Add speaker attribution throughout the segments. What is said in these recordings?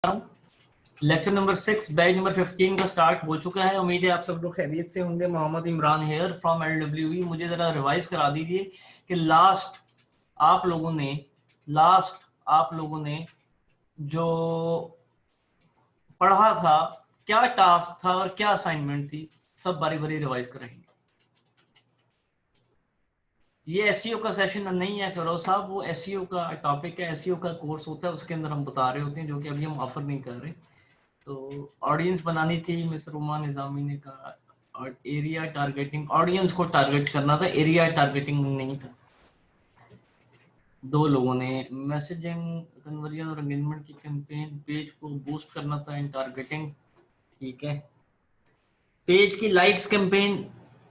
Speaker 1: Lecture number 6 batch number 15 का start हो चुका है। उम्मीद है आप सब लोग खैरियत से होंगे। Mohammad Imran here from LWE। मुझे जरा रिवाइज करा दीजिए कि लास्ट आप लोगों ने जो पढ़ा था, क्या टास्क था और क्या असाइनमेंट थी, सब बारी बारी रिवाइज करेंगे। ये एसईओ का सेशन नहीं है फिरोज साहब, वो एसईओ का टॉपिक है, एसईओ का कोर्स होता है, उसके अंदर हम बता रहे होते हैं, जो कि अभी हम ऑफर नहीं कर रहे। तो ऑडियंस बनानी थी, मिस रुमा निजामी ने कहा, और एरिया टारगेटिंग, ऑडियंस को टारगेट करना था, एरिया टारगेटिंग नहीं था। दो लोगों ने मैसेजिंग कन्वर्जन और एंगेजमेंट की कैंपेन, पेज को बूस्ट करना था इन टारगेटिंग। ठीक है, पेज की लाइक्स कैंपेन,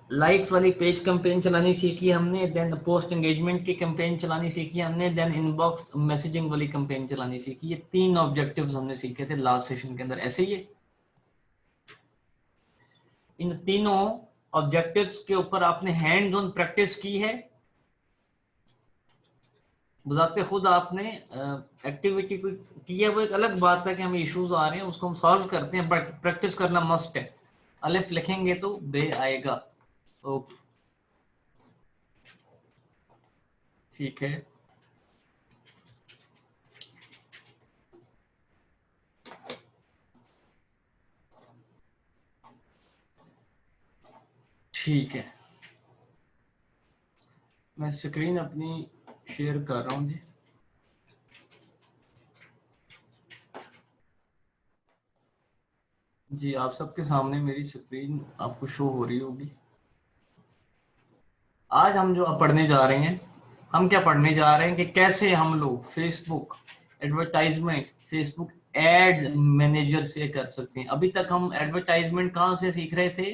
Speaker 1: लाइक्स वाली पेज कैंपेन चलानी सीखी हमने, देन पोस्ट एंगेजमेंट की कैंपेन चलानी सीखी हमने, देन इनबॉक्स मैसेजिंग वाली कैंपेन चलानी सीखी। ये 3 ऑब्जेक्टिव्स हमने सीखे थे लास्ट सेशन के अंदर। ऐसे ही इन तीनों ऑब्जेक्टिव्स के ऊपर आपने हैंड्स ऑन प्रैक्टिस की है। बजाते खुद आपने एक्टिविटी को की है, वो एक अलग बात है कि हमें इश्यूज आ रहे हैं, उसको हम सॉल्व करते हैं, बट प्रैक्टिस करना मस्ट है। अलिफ लिखेंगे तो बे आएगा। ओके, ठीक है। ठीक है, मैं स्क्रीन अपनी शेयर कर रहा हूँ जी। जी, आप सबके सामने मेरी स्क्रीन आपको शो हो रही होगी। आज हम जो पढ़ने जा रहे हैं, हम क्या पढ़ने जा रहे हैं कि कैसे हम लोग Facebook advertisement, Facebook ads manager से कर सकते हैं। अभी तक हम एडवर्टाइजमेंट कहाँ से सीख रहे थे?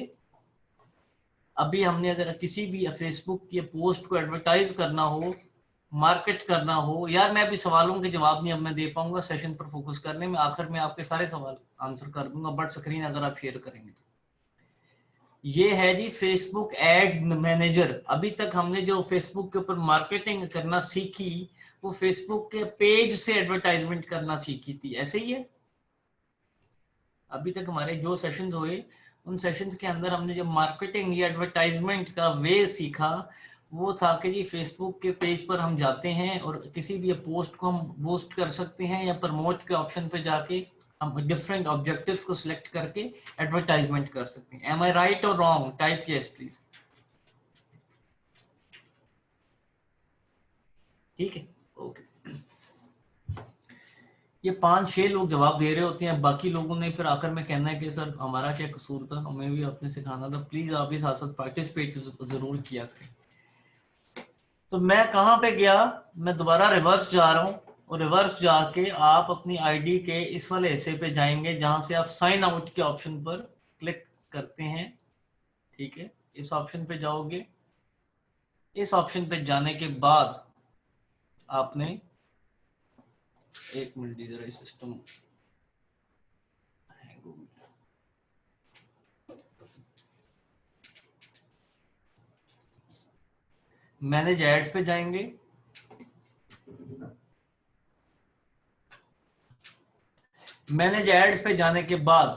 Speaker 1: अभी हमने अगर किसी भी फेसबुक की पोस्ट को एडवर्टाइज करना हो, मार्केट करना हो, यार मैं अभी सवालों के जवाब नहीं अब मैं दे पाऊंगा सेशन पर फोकस करने में, आखिर में आपके सारे सवाल आंसर कर दूंगा, बट स्क्रीन अगर आप शेयर करेंगे तो। ये है जी फेसबुक एड्स मैनेजर। अभी तक हमने जो फेसबुक के ऊपर मार्केटिंग करना सीखी, वो फेसबुक के पेज से एडवर्टाइजमेंट करना सीखी थी। ऐसे ही है, अभी तक हमारे जो सेशंस हुए, उन सेशंस के अंदर हमने जो मार्केटिंग या एडवर्टाइजमेंट का वे सीखा, वो था कि जी फेसबुक के पेज पर हम जाते हैं और किसी भी पोस्ट को हम बूस्ट कर सकते हैं, या प्रमोट के ऑप्शन पे जाके हम डिफरेंट ऑब्जेक्टिव्स को सिलेक्ट करके एडवर्टाइजमेंट कर सकते हैं। एम आई राइट और रॉन्ग? Type yes please. ठीक है, ओके। ये 5-6 लोग जवाब दे रहे होते हैं, बाकी लोगों ने फिर आखिर में कहना है कि सर हमारा क्या कसूर था, हमें भी आपने सिखाना था। प्लीज आप इस साथ पार्टिसिपेट जरूर किया करें। तो मैं कहाँ पे गया, मैं दोबारा रिवर्स जा रहा हूँ, और रिवर्स जाके आप अपनी आईडी के इस वाले हिस्से पे जाएंगे जहां से आप साइन आउट के ऑप्शन पर क्लिक करते हैं। ठीक है, इस ऑप्शन पे जाओगे। इस ऑप्शन पे जाने के बाद आपने, एक मिनट दीजिए, सिस्टम हैंग हो गया। मैनेज एड्स पे जाएंगे। मैनेज एड्स पे जाने के बाद,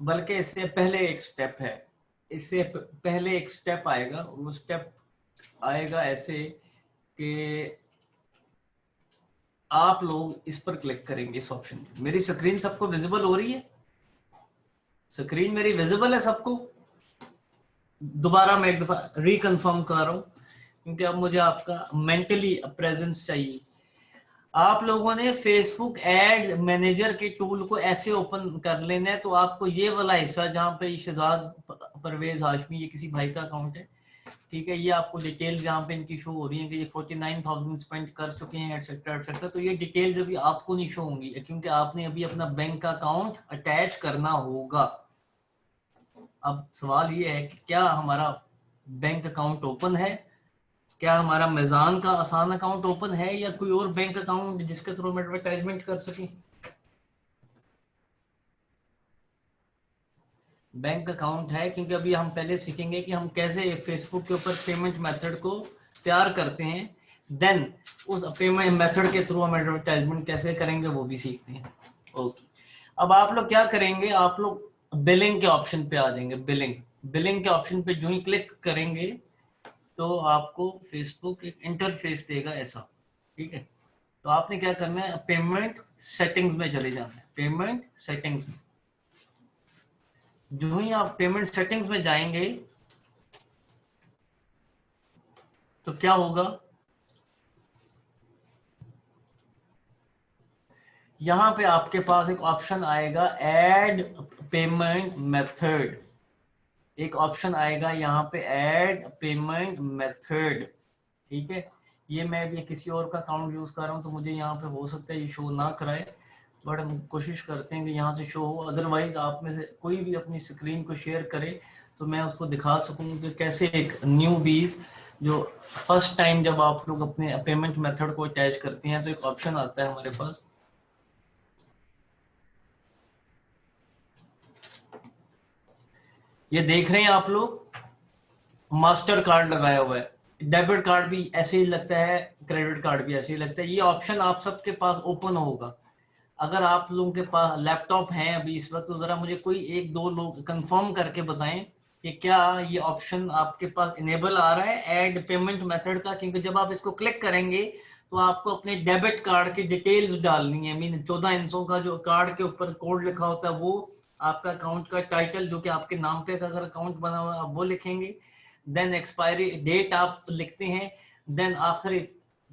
Speaker 1: बल्कि इससे पहले एक स्टेप है, इससे पहले एक स्टेप आएगा। वो स्टेप आएगा ऐसे कि आप लोग इस पर क्लिक करेंगे, इस ऑप्शन पे। मेरी स्क्रीन सबको विजिबल हो रही है? स्क्रीन मेरी विजिबल है सबको? दोबारा मैं एक दफा रिकन्फर्म कर रहा हूं, क्योंकि अब मुझे आपका मेंटली प्रेजेंस चाहिए। आप लोगों ने फेसबुक एड मैनेजर के टूल को ऐसे ओपन कर लेना है, तो आपको ये वाला हिस्सा जहां पे शहजाद परवेज हाशमी, ये किसी भाई का अकाउंट है, ठीक है, ये आपको डिटेल जहां पे इनकी शो हो रही है कि ये 49,000 स्पेंड कर चुके हैं एटसेट्रा एटसेट्रा, तो ये डिटेल्स अभी आपको नहीं शो होंगी, क्योंकि आपने अभी अपना बैंक का अकाउंट अटैच करना होगा। अब सवाल ये है कि क्या हमारा बैंक अकाउंट ओपन है, क्या हमारा मेजान का आसान अकाउंट ओपन है, या कोई और बैंक अकाउंट जिसके थ्रू हम एडवर्टाइजमेंट कर सकें? बैंक अकाउंट है, क्योंकि अभी हम पहले सीखेंगे कि हम कैसे फेसबुक के ऊपर पेमेंट मेथड को तैयार करते हैं। देन उस पेमेंट मेथड के थ्रू हम एडवर्टाइजमेंट कैसे करेंगे वो भी सीखते हैं। ओके, अब आप लोग क्या करेंगे, आप लोग बिलिंग के ऑप्शन पे आ जाएंगे। बिलिंग के ऑप्शन पे जो ही क्लिक करेंगे तो आपको फेसबुक एक इंटरफेस देगा ऐसा, ठीक है। तो आपने क्या करना है, पेमेंट सेटिंग्स में चले जाना है। पेमेंट सेटिंग्स में जो ही आप पेमेंट सेटिंग्स में जाएंगे तो क्या होगा, यहां पे आपके पास एक ऑप्शन आएगा ऐड पेमेंट मेथड। एक ऑप्शन आएगा यहाँ पे ऐड पेमेंट मेथड, ठीक है। ये मैं भी किसी और का अकाउंट यूज कर रहा हूँ तो मुझे यहाँ पे हो सकता है ये शो ना कराए, बट हम कोशिश करते हैं कि यहाँ से शो हो। अदरवाइज आप में से कोई भी अपनी स्क्रीन को शेयर करे तो मैं उसको दिखा सकूँ कि कैसे एक न्यू बीज जो फर्स्ट टाइम जब आप लोग अपने पेमेंट मेथड को अटैच करते हैं तो एक ऑप्शन आता है हमारे पास, ये देख रहे हैं आप लोग, मास्टर कार्ड लगाया हुआ है, डेबिट कार्ड भी ऐसे ही लगता है, क्रेडिट कार्ड भी ऐसे ही लगता है। ये ऑप्शन आप सबके पास ओपन होगा। अगर आप लोगों के पास लैपटॉप हैं अभी इस वक्त तो जरा मुझे कोई एक दो लोग कंफर्म करके बताएं कि क्या ये ऑप्शन आपके पास इनेबल आ रहा है ऐड पेमेंट मेथड का, क्योंकि जब आप इसको क्लिक करेंगे तो आपको अपने डेबिट कार्ड की डिटेल्स डालनी है। मीन 14 इंचों का जो कार्ड के ऊपर कोड लिखा होता है वो, आपका अकाउंट का टाइटल जो कि आपके नाम पे अगर अकाउंट बना हुआ है आप वो लिखेंगे, देन एक्सपायरी डेट आप लिखते हैं, देन आखिरी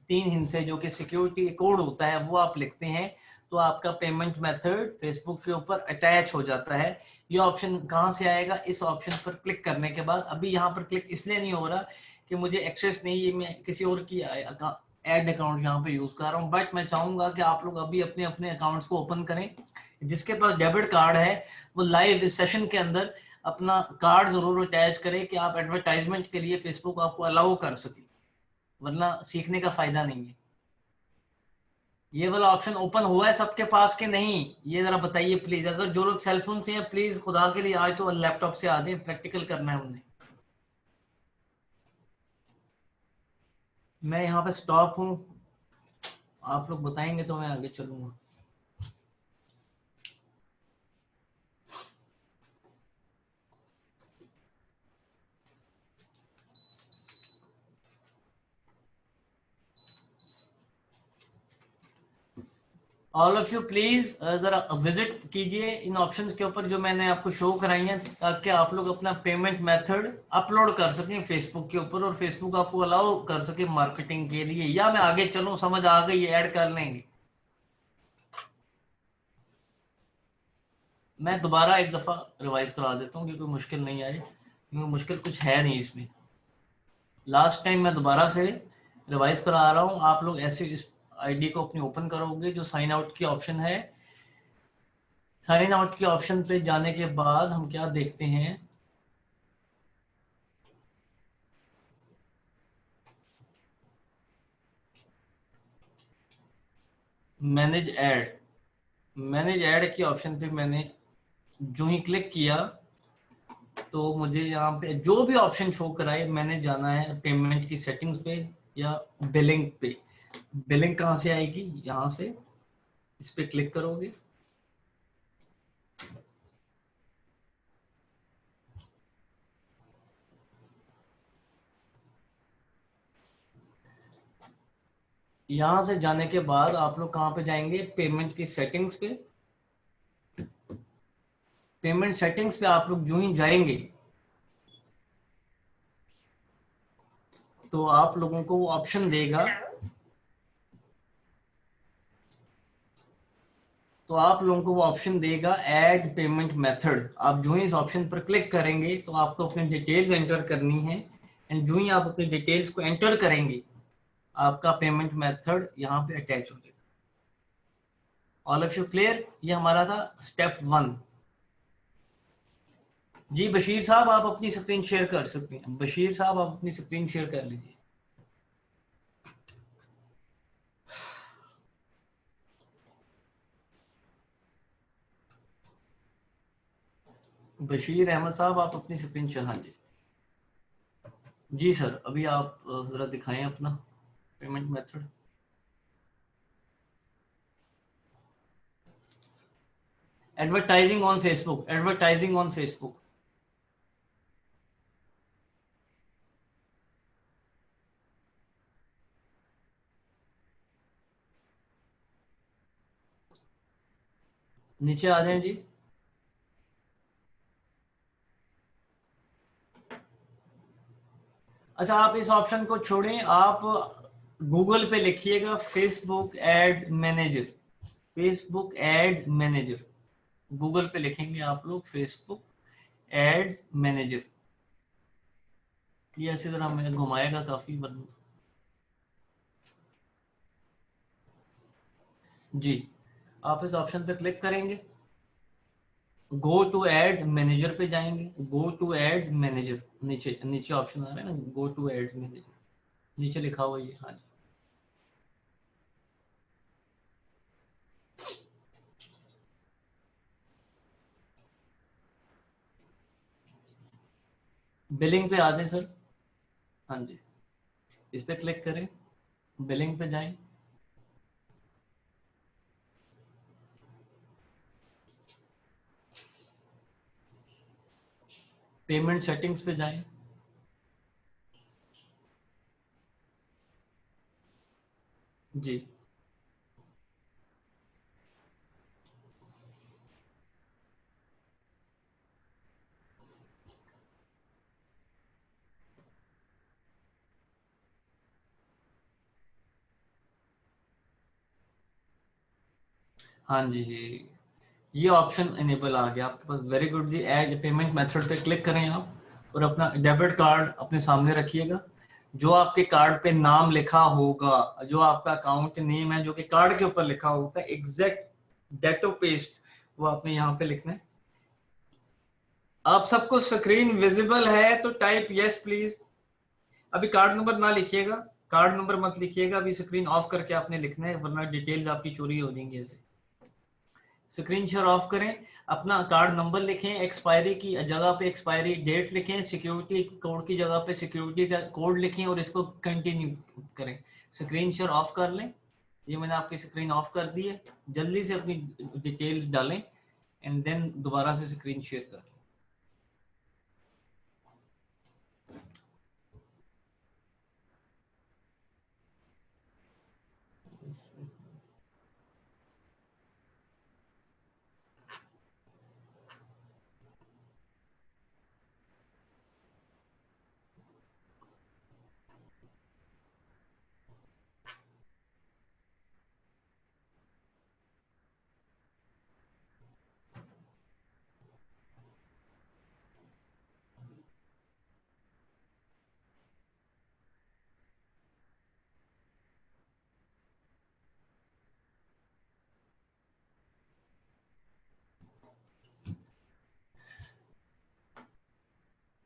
Speaker 1: 3 हिस्से जो कि सिक्योरिटी कोड होता है वो आप लिखते हैं। तो आपका पेमेंट मेथड फेसबुक के ऊपर अटैच हो जाता है। ये ऑप्शन कहाँ से आएगा, इस ऑप्शन पर क्लिक करने के बाद। अभी यहाँ पर क्लिक इसलिए नहीं हो रहा कि मुझे एक्सेस नहीं, ये मैं किसी और की एड अकाउंट यहाँ पे यूज कर रहा हूँ, बट मैं चाहूंगा कि आप लोग अभी अपने अपने अकाउंट्स को ओपन करें। जिसके पास डेबिट कार्ड है वो लाइव इस सेशन के अंदर अपना कार्ड जरूर अटैच करें कि आप एडवर्टाइजमेंट के लिए फेसबुक आपको अलाउ कर सके, वरना सीखने का फायदा नहीं है। ये वाला ऑप्शन ओपन हुआ है सबके पास के नहीं, ये जरा बताइए प्लीज। अगर जो लोग सेलफोन से हैं प्लीज खुदा के लिए आज तो लैपटॉप से आ जाए, प्रैक्टिकल करना है हमने। मैं यहाँ पे स्टॉप हूँ, आप लोग बताएंगे तो मैं आगे चलूंगा। ऑल ऑफ यू प्लीज जरा विजिट कीजिए इन ऑप्शंस के ऊपर जो मैंने आपको शो कराई हैं, ताकि आप लोग अपना पेमेंट मेथड अपलोड कर सकें फेसबुक के ऊपर और फेसबुक आपको अलाउ कर सके मार्केटिंग के लिए। या मैं आगे चलूं, समझ आ गई, ऐड कर लेंगे। मैं दोबारा एक दफा रिवाइज करा देता हूँ क्योंकि मुश्किल नहीं आए, क्योंकि मुश्किल कुछ है नहीं इसमें। लास्ट टाइम मैं दोबारा से रिवाइज करा रहा हूँ, आप लोग ऐसे इस आईडी को अपनी ओपन करोगे, जो साइन आउट की ऑप्शन है, साइन आउट के ऑप्शन पे जाने के बाद हम क्या देखते हैं, मैनेज ऐड। मैनेज ऐड के ऑप्शन पे मैंने जो ही क्लिक किया तो मुझे यहाँ पे जो भी ऑप्शन शो कराए, मैंने जाना है पेमेंट की सेटिंग्स पे या बिलिंग पे। बिलिंग कहाँ से आएगी, यहाँ से इस पे क्लिक करोगे, यहाँ से जाने के बाद आप लोग कहाँ पे जाएंगे, पेमेंट की सेटिंग्स पे। पेमेंट सेटिंग्स पे आप लोग जो ही जाएंगे तो आप लोगों को वो ऑप्शन देगा, तो आप लोगों को वो ऑप्शन देगा ऐड पेमेंट मेथड। आप जो ही इस ऑप्शन पर क्लिक करेंगे तो आपको अपनी डिटेल्स एंटर करनी है, एंड जो ही आप अपनी डिटेल्स को एंटर करेंगे आपका पेमेंट मेथड यहाँ पे अटैच हो जाएगा। ऑल ऑफ यू क्लियर, ये हमारा था स्टेप 1। जी बशीर साहब आप अपनी स्क्रीन शेयर कर सकते हैं, बशीर साहब आप अपनी स्क्रीन शेयर कर लीजिए। बशीर अहमद साहब आप अपनी स्क्रीन शेयर, हाँ जी। जी सर, अभी आप जरा दिखाएं अपना payment method. Advertising on Facebook, advertising on Facebook. नीचे आ जाएं जी। अच्छा, आप इस ऑप्शन को छोड़ें, आप गूगल पे लिखिएगा Facebook ad manager, Facebook ad manager. Google पे लिखेंगे आप लोग फेसबुक एड्स मैनेजर, ये ऐसी तरह मैं घुमाएगा काफी बदल जी। आप इस ऑप्शन पे क्लिक करेंगे, गो टू एड मैनेजर पे जाएंगे, गो टू एड्स मैनेजर, नीचे नीचे ऑप्शन आ रहा है ना, गो टू एड्स मैनेजर, नीचे लिखा हुआ ये। हाँ जी, बिलिंग पे आ जाए सर। हाँ जी, इस पे क्लिक करें, बिलिंग पे जाएं, पेमेंट सेटिंग्स पे जाएं। जी, हाँ जी जी, ये ऑप्शन इनेबल आ गया आपके पास, वेरी गुड जी। एड पेमेंट मेथड पे क्लिक करें आप और अपना डेबिट कार्ड अपने सामने रखिएगा। जो आपके कार्ड पे नाम लिखा होगा, जो आपका अकाउंट नेम है जो कि कार्ड के ऊपर लिखा होता है, एग्जैक्ट डेटो पेस्ट वो आपने यहाँ पे लिखना है। आप सबको स्क्रीन विजिबल है तो टाइप यस प्लीज। अभी कार्ड नंबर ना लिखिएगा, कार्ड नंबर मत लिखिएगा, अभी स्क्रीन ऑफ करके आपने लिखना है, वरना डिटेल्स आपकी चोरी हो जाएंगी ऐसे। स्क्रीन शेयर ऑफ करें, अपना कार्ड नंबर लिखें, एक्सपायरी की जगह पे एक्सपायरी डेट लिखें, सिक्योरिटी कोड की जगह पे सिक्योरिटी का कोड लिखें और इसको कंटिन्यू करें। स्क्रीन शेयर ऑफ कर लें, ये मैंने आपकी स्क्रीन ऑफ कर दी है। जल्दी से अपनी डिटेल्स डालें एंड देन दोबारा से स्क्रीन शेयर करें।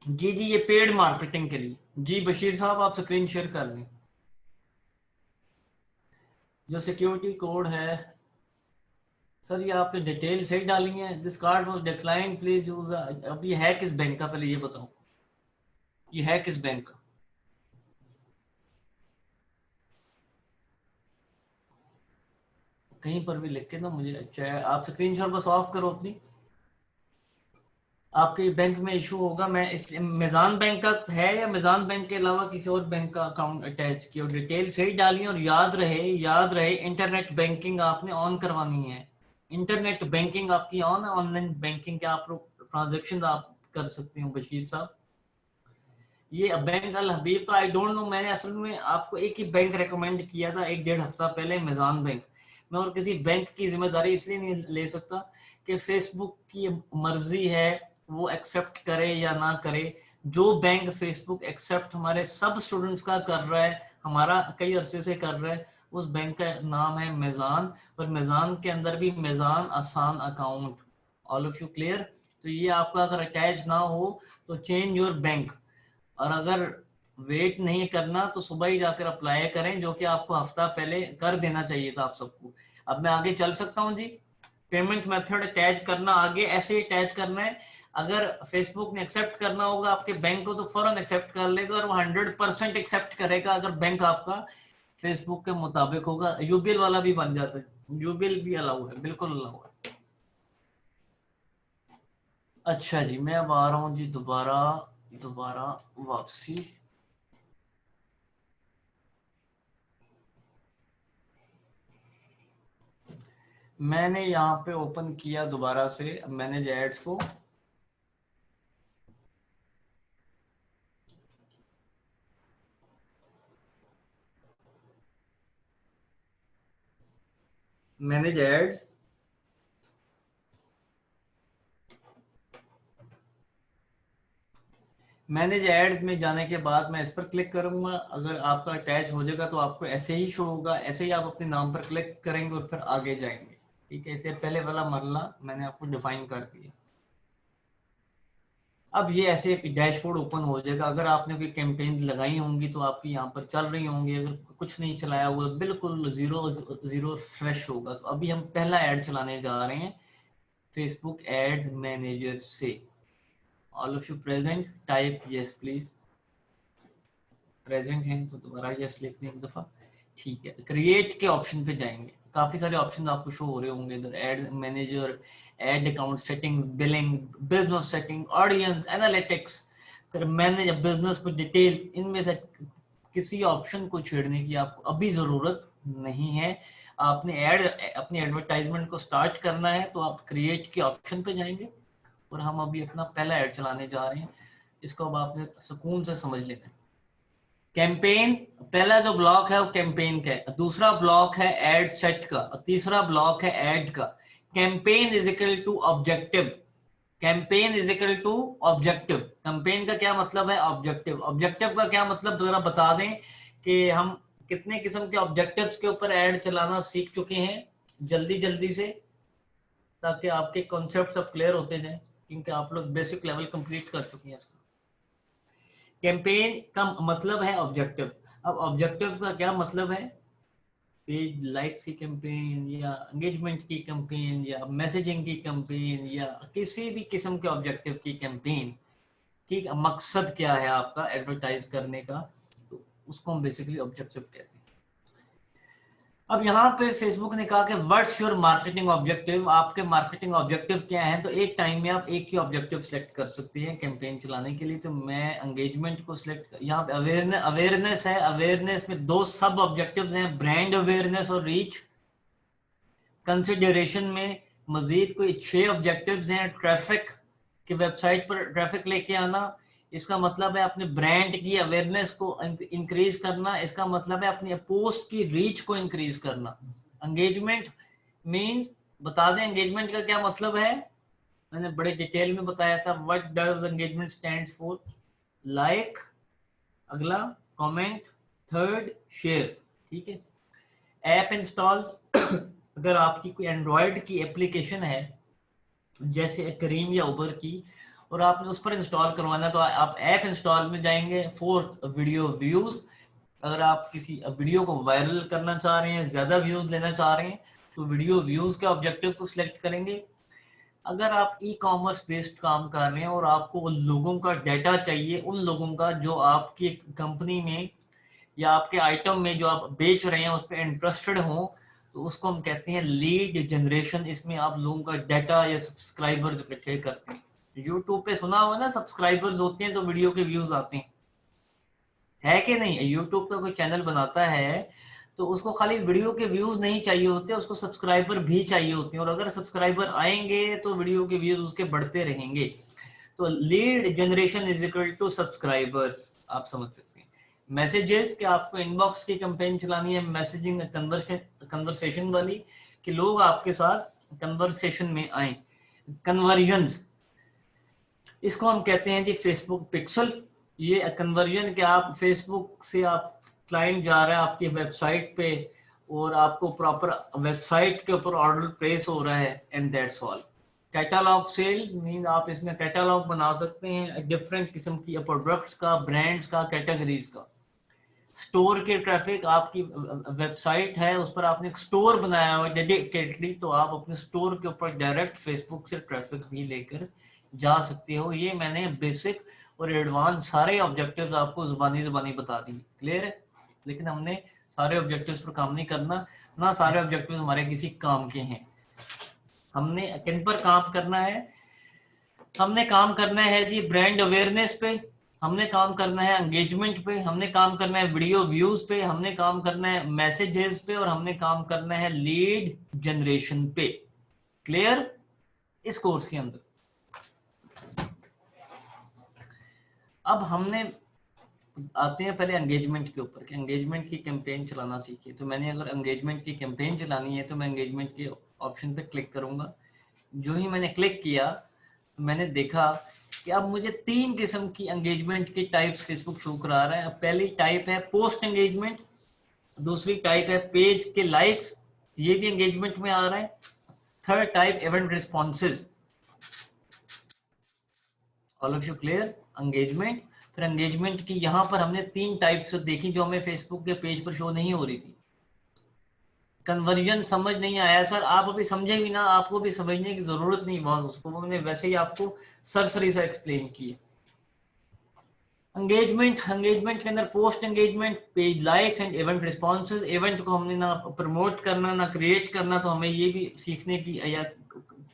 Speaker 1: जी जी, ये पेड मार्केटिंग के लिए। जी बशीर साहब, आप स्क्रीन शेयर कर लें। जो सिक्योरिटी कोड है सर, ये आपने डिटेल सही डाली है। This card was decline, please use. अब ये है किस बैंक का, पहले ये बताओ, ये है किस बैंक का? कहीं पर भी लिख के ना मुझे, अच्छा आप स्क्रीनशॉट बस ऑफ करो अपनी। आपके बैंक में इशू होगा, मैं इस मिजान बैंक का है या मिजान बैंक के अलावा किसी और बैंक का अकाउंट अटैच किया, डिटेल सही डाली और याद रहे, याद रहे इंटरनेट बैंकिंग आपने ऑन करवानी है। इंटरनेट बैंकिंग आपकी ऑन है, ऑनलाइन बैंकिंग के आप लोग ट्रांजेक्शन आप कर सकते हो बशीर साहब। ये बैंक अल हबीब का आई डोंट नो, मैंने असल में आपको एक ही बैंक रेकमेंड किया था एक डेढ़ हफ्ता पहले, मिजान बैंक। मैं और किसी बैंक की जिम्मेदारी इसलिए नहीं ले सकता कि फेसबुक की मर्जी है वो एक्सेप्ट करे या ना करे। जो बैंक फेसबुक एक्सेप्ट हमारे सब स्टूडेंट्स का कर रहा है, हमारा कई अरसे से कर रहा है, उस बैंक का नाम है मिजान। और मिजान के अंदर भी मिजान आसान account. All of you clear? तो ये आपका अगर अटैच ना हो तो चेंज योर बैंक। और अगर वेट नहीं करना तो सुबह ही जाकर अप्लाई करें, जो कि आपको हफ्ता पहले कर देना चाहिए था आप सबको। अब मैं आगे चल सकता हूं जी। पेमेंट मेथड अटैच करना, आगे ऐसे ही अटैच करना है। अगर फेसबुक ने एक्सेप्ट करना होगा आपके बैंक को तो फौरन एक्सेप्ट कर लेगा, और वो 100% एक्सेप्ट करेगा अगर बैंक आपका फेसबुक के मुताबिक होगा। यूबीएल वाला भी बन जाता है, यूबीएल भी अलाउ है, बिल्कुल अलाउ है। अच्छा जी, मैं अब आ रहा हूँ जी दोबारा दोबारा वापसी। मैंने यहाँ पे ओपन किया दोबारा से मैनेज एड्स को। मैनेज एड्स, मैनेज एड्स में जाने के बाद मैं इस पर क्लिक करूंगा। अगर आपका अटैच हो जाएगा तो आपको ऐसे ही शो होगा, ऐसे ही आप अपने नाम पर क्लिक करेंगे और फिर आगे जाएंगे। ठीक है, इसे पहले वाला मरला मैंने आपको डिफाइन कर दिया। अब ये ऐसे डैशबोर्ड ओपन हो जाएगा। अगर आपने कोई कैंपेन्स लगाई होंगी तो आपकी यहाँ पर चल रही होंगी। अगर कुछ नहीं चलाया हुआ, बिल्कुल जीरो जीरो फ्रेश होगा। तो अभी हम पहला ऐड चलाने जा रहे हैं फेसबुक एड्स मैनेजर से। All of you present, type yes please. Present हैं तो दोबारा यस लिख दें एक दफा। ठीक है, क्रिएट के ऑप्शन पे जाएंगे। काफी सारे ऑप्शन आपको शो हो रहे होंगे इधर, add manager, ad account settings, billing, business setting, audience, analytics, फिर मैनेज बिजनेस पर डिटेल। इनमें से किसी ऑप्शन को छेड़ने की आपको अभी जरूरत नहीं है। आपने एड अपनी एडवर्टाइजमेंट को स्टार्ट करना है तो आप क्रिएट के ऑप्शन पे जाएंगे और हम अभी अपना पहला ऐड चलाने जा रहे हैं। इसको अब आपने सुकून से समझ लेना है। कैंपेन, पहला जो ब्लॉक है वो कैंपेन का है, दूसरा ब्लॉक है एड सेट का, और तीसरा ब्लॉक है एड का। Campaign is equal to objective. Campaign is equal to objective. Campaign का क्या मतलब है? ऑब्जेक्टिव। ऑब्जेक्टिव का क्या मतलब जरा बता दें कि हम कितने किस्म के ऑब्जेक्टिव्स के ऊपर ऐड चलाना सीख चुके हैं जल्दी जल्दी से, ताकि आपके कॉन्सेप्ट सब क्लियर होते जाएं, क्योंकि आप लोग बेसिक लेवल कंप्लीट कर चुके हैं इसका। कैंपेन का मतलब है ऑब्जेक्टिव। अब ऑब्जेक्टिव का क्या मतलब है? पेज लाइक्स की कैंपेन, या एंगेजमेंट की कैंपेन, या मैसेजिंग की कैंपेन, या किसी भी किस्म के ऑब्जेक्टिव की कैंपेन। ठीक है, मकसद क्या है आपका एडवर्टाइज करने का, तो उसको हम बेसिकली ऑब्जेक्टिव कहते हैं। अब यहाँ पे फेसबुक ने कहा कि व्हाट्स योर मार्केटिंग ऑब्जेक्टिव, आपके मार्केटिंग ऑब्जेक्टिव क्या है। तो एक टाइम में आप एक ही ऑब्जेक्टिव सेलेक्ट कर सकते हैं कैंपेन चलाने के लिए। तो मैं एंगेजमेंट को सिलेक्ट, यहाँ पे अवेयरनेस है। अवेयरनेस में दो सब ऑब्जेक्टिव्स हैं, ब्रांड अवेयरनेस और रीच। कंसिडरेशन में मजीद कोई 6 ऑब्जेक्टिव्स हैं। ट्रैफिक, कि वेबसाइट पर ट्रैफिक लेके आना, इसका मतलब है अपने ब्रांड की अवेयरनेस को इंक्रीज करना, इसका मतलब है अपनी पोस्ट की रीच को इंक्रीज करना। एंगेजमेंट मीन, बता दें एंगेजमेंट का क्या मतलब है, मैंने बड़े डिटेल में बताया था। What does engagement stands for? Like, अगला कमेंट, थर्ड शेयर। ठीक है। ऐप इंस्टॉल, अगर आपकी कोई एंड्रॉयड की एप्लीकेशन है जैसे करीम या उबर की, और आपने उस पर इंस्टॉल करवाना, तो आप ऐप इंस्टॉल में जाएंगे। फोर्थ, वीडियो व्यूज, अगर आप किसी वीडियो को वायरल करना चाह रहे हैं, ज्यादा व्यूज लेना चाह रहे हैं, तो वीडियो व्यूज के ऑब्जेक्टिव को सिलेक्ट करेंगे। अगर आप ई कॉमर्स बेस्ड काम कर रहे हैं और आपको उन लोगों का डाटा चाहिए, उन लोगों का जो आपकी कंपनी में या आपके आइटम में जो आप बेच रहे हैं उस पर इंटरेस्टेड हो, तो उसको हम कहते हैं लीड जनरेशन। इसमें आप लोगों का डाटा या सब्सक्राइबर्स इकट्ठे करते हैं। यूट्यूब पे सुना हुआ ना, सब्सक्राइबर्स होते हैं तो वीडियो के व्यूज आते हैं, है कि नहीं? यूट्यूब का कोई चैनल बनाता है तो उसको खाली वीडियो के व्यूज नहीं चाहिए होते, उसको सब्सक्राइबर भी चाहिए होते हैं। और अगर सब्सक्राइबर आएंगे तो वीडियो के व्यूज उसके बढ़ते रहेंगे। तो lead generation is equal to subscribers, आप समझ सकते हैं। मैसेजेस, कि आपको इनबॉक्स की कैंपेन चलानी है, मैसेजिंग कन्वर्सेशन वाली, कि लोग आपके साथ कन्वर्सेशन में आए। कन्वर्जन्स, इसको हम कहते हैं जी फेसबुक पिक्सल। ये कन्वर्जन के आप फेसबुक से आप क्लाइंट जा रहा है आपकी वेबसाइट पे और आपको प्रॉपर वेबसाइट के ऊपर ऑर्डर प्लेस हो रहा है, and that's all. Catalog sale mean, आप इसमें कैटालॉग बना सकते हैं डिफरेंट किस्म की प्रोडक्ट्स का, ब्रांड्स का, कैटेगरीज का। स्टोर के ट्रैफिक, आपकी वेबसाइट है उस पर आपने एक स्टोर बनाया हुआ डेडिकेटली, तो आप अपने स्टोर के ऊपर डायरेक्ट फेसबुक से ट्रैफिक भी लेकर जा सकते हो। ये मैंने बेसिक और एडवांस सारे ऑब्जेक्टिव्स आपको जुबानी जुबानी बता दी, क्लियर है? लेकिन हमने सारे ऑब्जेक्टिव्स पर काम नहीं करना, ना सारे ऑब्जेक्टिव्स हमारे किसी काम के हैं। हमने किन पर काम करना है? हमने काम करना है जी ब्रांड अवेयरनेस पे, हमने काम करना है एंगेजमेंट पे, हमने काम करना है वीडियो व्यूज पे, हमने काम करना है मैसेजेस पे, और हमने काम करना है लीड जनरेशन पे। क्लियर? इस कोर्स के अंदर अब हमने आते हैं पहले एंगेजमेंट के ऊपर कि एंगेजमेंट की कैंपेन चलाना सीखिए। तो मैंने अगर एंगेजमेंट की कैंपेन चलानी है तो मैं एंगेजमेंट के ऑप्शन पे क्लिक करूंगा। जो ही मैंने क्लिक किया तो मैंने देखा कि अब मुझे 3 किस्म की एंगेजमेंट की टाइप्स फेसबुक शो करा रहा है। पहली टाइप है पोस्ट एंगेजमेंट, दूसरी टाइप है पेज के लाइक्स, ये भी एंगेजमेंट में आ रहा है, third type event responses. All of you clear? Engagement, फिर एंगेजमेंट की यहाँ पर हमने 3 टाइप्स देखी जो हमें फेसबुक के पेज पर शो नहीं हो रही थी। कन्वर्जन समझ नहीं आया सर, आप अभी समझे भी ना, आपको भी समझने की जरूरत नहीं बहुत, उसको मैंने वैसे ही आपको सरसरी से एक्सप्लेन किया। एंगेजमेंट के अंदर post engagement, page likes and event responses. Event को हमने ना प्रमोट करना ना क्रिएट करना, तो हमें ये भी सीखने की या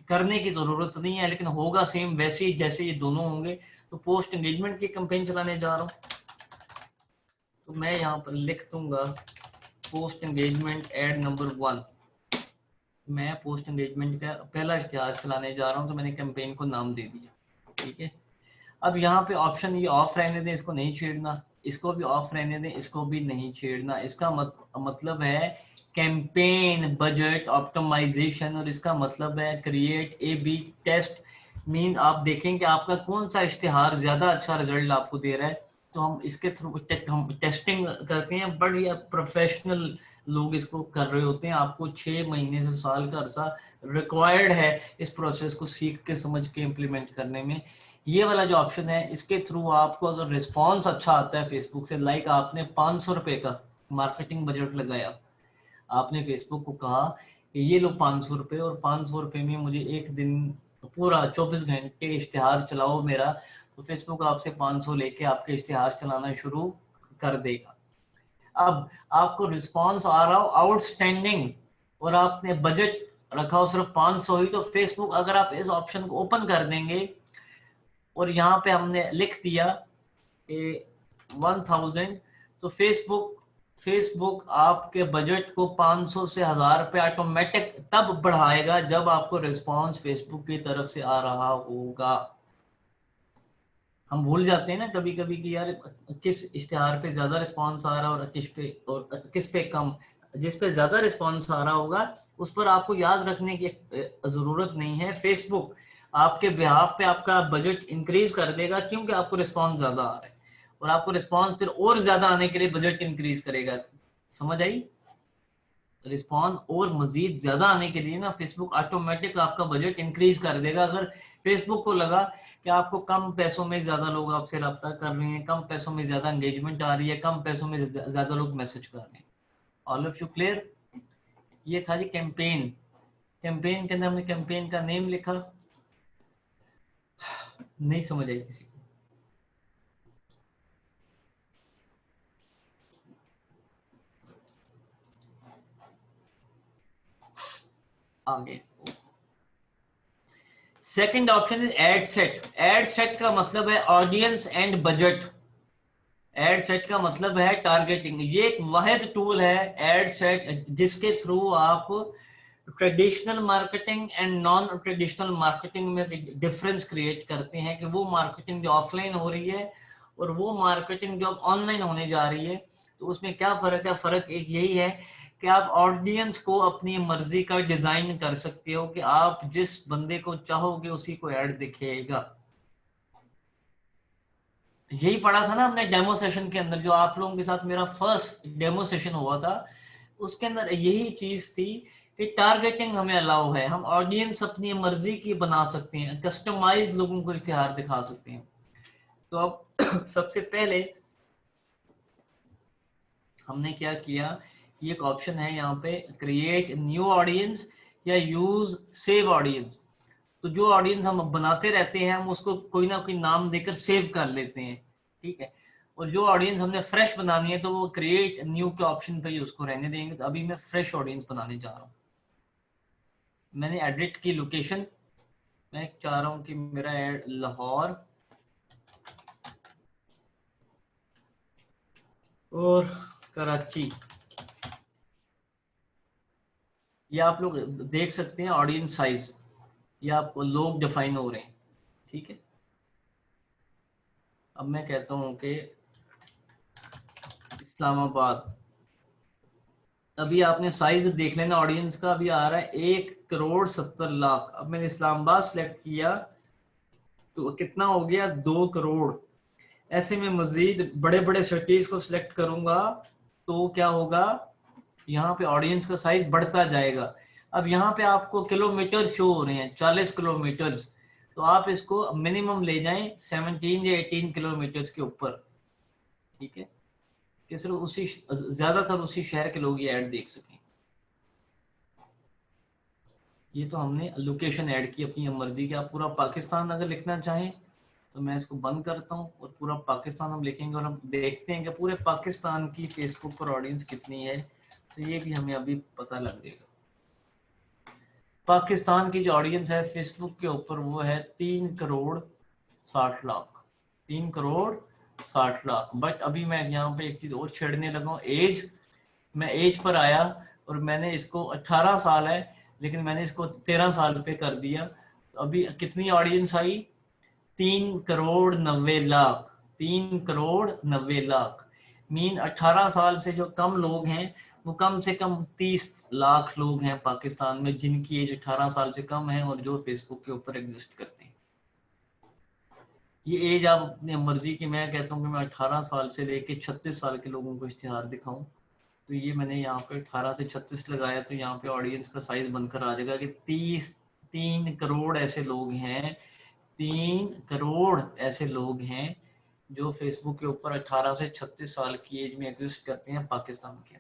Speaker 1: करने की जरूरत नहीं है, लेकिन होगा सेम वैसे ही जैसे ये दोनों होंगे। तो पोस्ट एंगेजमेंट की कैंपेन चलाने जा रहा हूँ, तो मैं यहाँ पर लिख दूंगा पोस्ट एंगेजमेंट एड नंबर 1। मैं पोस्ट एंगेजमेंट का पहला इश्तिहार चलाने जा रहा हूँ, तो मैंने कैंपेन को नाम दे दिया। ठीक है, अब यहाँ पे ऑप्शन ये ऑफ रहने दें, इसको नहीं छेड़ना, इसको भी ऑफ रहने दें, इसको भी नहीं छेड़ना। इसका मतलब है कैंपेन बजट ऑप्टिमाइजेशन, और इसका मतलब है create A B test. Mean आप देखें कि आपका कौन सा इश्तिहार ज्यादा अच्छा रिजल्ट आपको दे रहा है, तो हम इसके थ्रू हम टेस्टिंग करते हैं। बड़े प्रोफेशनल लोग इसको कर रहे होते हैं। आपको 6 महीने से साल का अरसा रिक्वायर्ड है इस प्रोसेस को सीख के समझ के इम्प्लीमेंट करने में। ये वाला जो ऑप्शन है, इसके थ्रू आपको अगर रिस्पॉन्स अच्छा आता है फेसबुक से, लाइक आपने 500 रुपए का मार्केटिंग बजट लगाया, आपने फेसबुक को कहा कि ये लो 500 रुपए, और 500 रुपए में मुझे एक दिन पूरा 24 घंटे इश्तिहार चलाओ मेरा, तो फेसबुक आपसे 500 लेके आपके इश्तिहार चलाना शुरू कर देगा। अब आपको रिस्पॉन्स आ रहा हो आउटस्टैंडिंग, और आपने बजट रखा हो सिर्फ 500 ही, तो फेसबुक अगर आप इस ऑप्शन को ओपन कर देंगे और यहाँ पे हमने लिख दिया 1000, तो फेसबुक आपके बजट को 500 से 1000 पे ऑटोमेटिक तब बढ़ाएगा जब आपको रिस्पांस फेसबुक की तरफ से आ रहा होगा। हम भूल जाते हैं ना कभी कभी कि यार किस इश्तिहार पे ज्यादा रिस्पांस आ रहा है और किस पे कम। जिस पे ज्यादा रिस्पांस आ रहा होगा उस पर आपको याद रखने की जरूरत नहीं है। फेसबुक आपके बिहाफ पे आपका बजट इंक्रीज कर देगा, क्योंकि आपको रिस्पांस ज्यादा आ रहा है, और आपको रिस्पांस फिर और ज्यादा आने के लिए बजट इंक्रीज करेगा। समझ आई? रिस्पांस और मजीद ज्यादा आने के लिए ना फेसबुक ऑटोमेटिक आपका बजट इंक्रीज कर देगा। अगर फेसबुक को लगा कि आपको कम पैसों में ज्यादा लोग आपसे रब्ता कर रहे हैं, कम पैसों में ज्यादा एंगेजमेंट आ रही है, कम पैसों में ज्यादा लोग मैसेज कर रहे हैं। All of you clear? ये था जी कैंपेन। कैंपेन के अंदर हमने कैंपेन का नेम लिखा, नहीं समझ आई किसी को? आगे second option is ad set. Ad set का मतलब है audience and budget. Ad set का मतलब है टारगेटिंग। ये एक वाहिद टूल है एड सेट जिसके थ्रू आप traditional marketing and non traditional marketing में डिफरेंस क्रिएट करते हैं कि वो मार्केटिंग जो ऑफलाइन हो रही है और वो मार्केटिंग जो ऑनलाइन होने जा रही है, तो उसमें क्या फर्क है? फर्क एक यही है कि आप ऑडियंस को अपनी मर्जी का डिजाइन कर सकते हो कि आप जिस बंदे को चाहोगे उसी को ऐड दिखेगा। यही पढ़ा था ना हमने डेमो सेशन के अंदर, जो आप लोगों के साथ मेरा फर्स्ट डेमो सेशन हुआ था, उसके अंदर यही चीज थी कि टारगेटिंग हमें अलाउ है। हम ऑडियंस अपनी मर्जी की बना सकते हैं, कस्टमाइज लोगों को इश्तिहार दिखा सकते हैं। तो अब सबसे पहले हमने क्या किया, ये एक ऑप्शन है यहाँ पे क्रिएट न्यू ऑडियंस या यूज सेव ऑडियंस। तो जो ऑडियंस हम बनाते रहते हैं हम उसको कोई ना कोई नाम देकर सेव कर लेते हैं। ठीक है, और जो ऑडियंस हमने फ्रेश बनानी है तो वो क्रिएट न्यू के ऑप्शन पे ही उसको रहने देंगे। तो अभी मैं फ्रेश ऑडियंस बनाने जा रहा हूँ। मैंने एडिट की लोकेशन, मैं चाह रहा हूँ कि मेरा एड लाहौर और कराची, ये आप लोग देख सकते हैं ऑडियंस साइज, ये आपको लोग डिफाइन हो रहे हैं, ठीक है। अब मैं कहता हूँ कि इस्लामाबाद, अभी आपने साइज देख लेना ऑडियंस का, अभी आ रहा है 1,70,00,000। अब मैंने इस्लामाबाद सेलेक्ट किया तो कितना हो गया, 2 करोड़। ऐसे में मजीद बड़े बड़े सिटीज को सिलेक्ट करूंगा तो क्या होगा, यहाँ पे ऑडियंस का साइज बढ़ता जाएगा। अब यहाँ पे आपको किलोमीटर शो हो रहे हैं, 40 किलोमीटर, तो आप इसको मिनिमम ले जाएं 17 या 18 किलोमीटर के ऊपर, ठीक है, कि सिर्फ उसी ज्यादातर उसी शहर के लोग ये ऐड देख सकें। ये तो हमने लोकेशन ऐड की अपनी मर्जी की। आप पूरा पाकिस्तान अगर लिखना चाहें तो मैं इसको बंद करता हूँ और पूरा पाकिस्तान हम लिखेंगे और हम देखते हैं कि पूरे पाकिस्तान की फेसबुक पर ऑडियंस कितनी है, तो ये भी हमें अभी पता लग जाएगा। पाकिस्तान की जो ऑडियंस है फेसबुक के ऊपर वो है 3,60,00,000, 3,60,00,000। बट अभी मैं यहाँ पे एक चीज और छेड़ने लगा हूँ, एज। मैं एज पर आया और मैंने इसको 18 साल है लेकिन मैंने इसको 13 साल पे कर दिया। तो अभी कितनी ऑडियंस आई, 3,90,00,000, 3,90,00,000। मीन 18 साल से जो कम लोग हैं वो कम से कम 30 लाख लोग हैं पाकिस्तान में जिनकी एज 18 साल से कम है और जो फेसबुक के ऊपर एग्जिस्ट करते हैं। ये एज आप अपनी मर्जी की, मैं कहता हूँ कि मैं 18 साल से लेके 36 साल के लोगों को इश्तिहार दिखाऊं, तो ये मैंने यहाँ पे 18 से 36 लगाया, तो यहाँ पे ऑडियंस का साइज बनकर आ जाएगा कि 3 करोड़ ऐसे लोग हैं, 3 करोड़ ऐसे लोग हैं जो फेसबुक के ऊपर 18 से 36 साल की एज में एग्जिस्ट करते हैं पाकिस्तान के।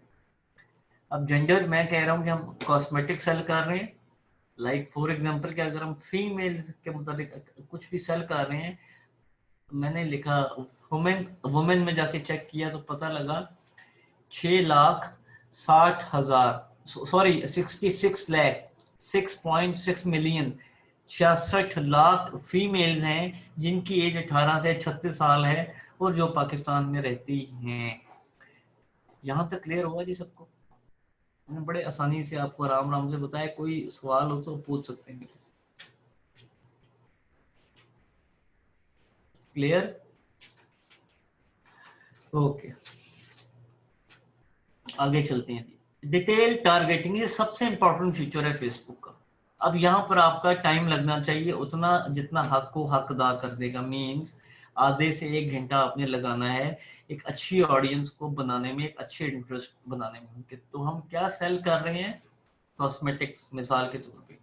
Speaker 1: अब जेंडर मैं कह रहा हूँ कि हम कॉस्मेटिक सेल कर रहे हैं, लाइक फॉर एग्जांपल कि अगर हम फीमेल के मुताबिक कुछ भी सेल कर रहे हैं, मैंने लिखा वुमेन, वुमेन में जाके चेक किया तो पता लगा 6,60,000, sorry 66 lakh, 6.6 million, 66 lakh females हैं जिनकी एज 18 से 36 साल है और जो पाकिस्तान में रहती हैं। यहाँ तक क्लियर हुआ जी सबको? मैंने बड़े आसानी से आपको आराम आराम से बताया, कोई सवाल हो तो पूछ सकते हैं। क्लियर? ओके, आगे चलते हैं। डिटेल टारगेटिंग ये सबसे इंपॉर्टेंट फीचर है फेसबुक का। अब यहाँ पर आपका टाइम लगना चाहिए उतना जितना हक को हक अदा कर देगा। मीन्स आधे से 1 घंटा आपने लगाना है एक अच्छी ऑडियंस को बनाने में, एक अच्छे इंटरेस्ट बनाने में उनके। तो हम क्या सेल कर रहे हैं, कॉस्मेटिक्स मिसाल के तौर पे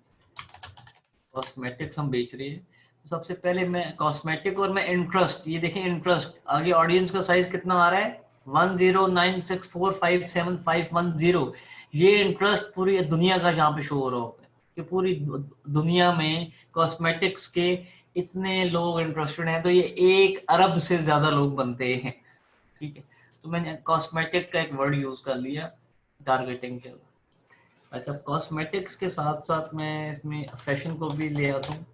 Speaker 1: कॉस्मेटिक्स हम बेच रहे हैं। तो सबसे पहले मैं कॉस्मेटिक और मैं इंटरेस्ट, ये देखें इंटरेस्ट, आगे ऑडियंस का साइज कितना आ रहा है 1096457510। ये इंटरेस्ट पूरी दुनिया का यहाँ पे शो हो रहा होता है कि पूरी दुनिया में कॉस्मेटिक्स के इतने लोग इंटरेस्टेड हैं, तो ये 1 अरब से ज्यादा लोग बनते हैं, ठीक है। तो मैंने कॉस्मेटिक का एक वर्ड यूज कर लिया टारगेटिंग के। अच्छा, कॉस्मेटिक्स के साथ साथ मैं इसमें फैशन को भी ले आता हूँ,